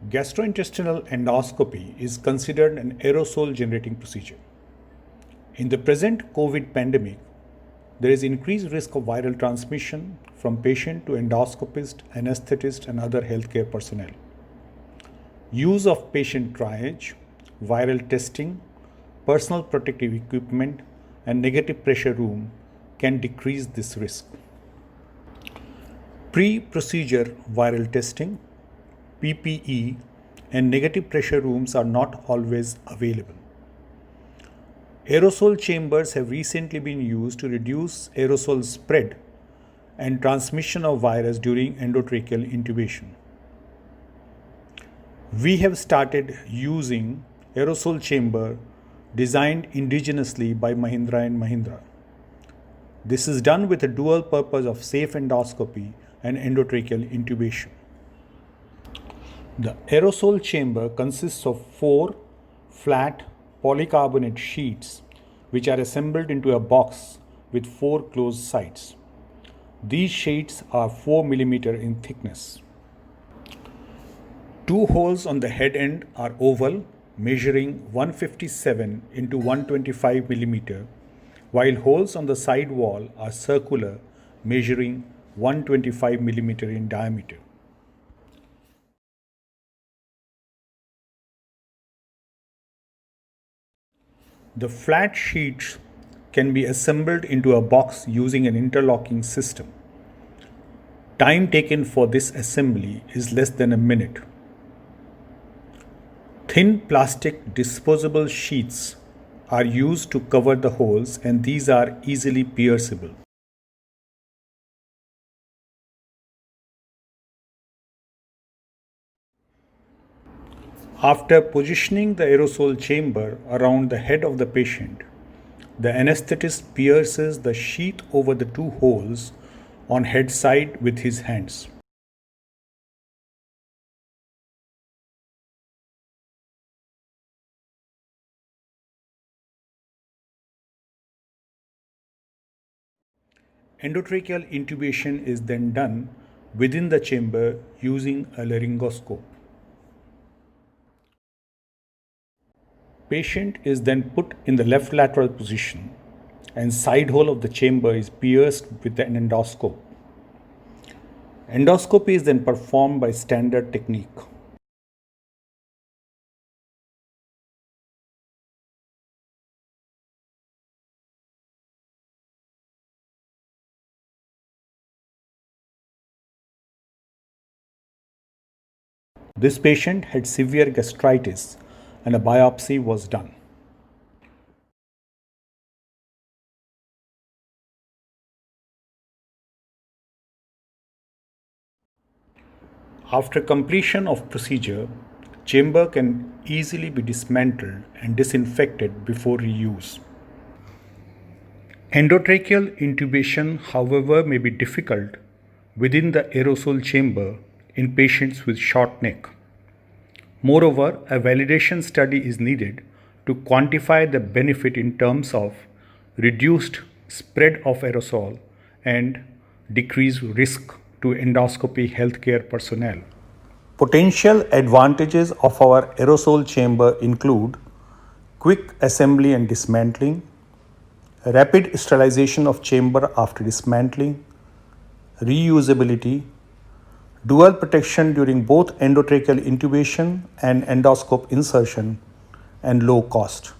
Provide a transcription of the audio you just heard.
Gastrointestinal endoscopy is considered an aerosol generating procedure. In the present COVID pandemic, there is increased risk of viral transmission from patient to endoscopist, anesthetist, and other healthcare personnel. Use of patient triage, viral testing, personal protective equipment, and negative pressure room can decrease this risk. Pre-procedure viral testing, PPE, and negative pressure rooms are not always available. Aerosol chambers have recently been used to reduce aerosol spread and transmission of virus during endotracheal intubation. We have started using aerosol chamber designed indigenously by Mahindra & Mahindra. This is done with a dual purpose of safe endoscopy and endotracheal intubation. The aerosol chamber consists of 4 flat polycarbonate sheets which are assembled into a box with 4 closed sides. These sheets are 4 mm in thickness. 2 holes on the head end are oval, measuring 157 into 125 mm, while holes on the side wall are circular, measuring 125 mm in diameter. The flat sheets can be assembled into a box using an interlocking system. Time taken for this assembly is less than a minute. Thin plastic disposable sheets are used to cover the holes, and these are easily pierceable. After positioning the aerosol chamber around the head of the patient, the anesthetist pierces the sheath over the 2 holes on head side with his hands. Endotracheal intubation is then done within the chamber using a laryngoscope. Patient is then put in the left lateral position and side hole of the chamber is pierced with an endoscope. Endoscopy is then performed by standard technique. This patient had severe gastritis and a biopsy was done. After completion of procedure, chamber can easily be dismantled and disinfected before reuse. Endotracheal intubation, however, may be difficult within the aerosol chamber in patients with short neck. Moreover, a validation study is needed to quantify the benefit in terms of reduced spread of aerosol and decreased risk to endoscopy healthcare personnel. Potential advantages of our aerosol chamber include quick assembly and dismantling, rapid sterilization of chamber after dismantling, reusability, dual protection during both endotracheal intubation and endoscope insertion, and low cost.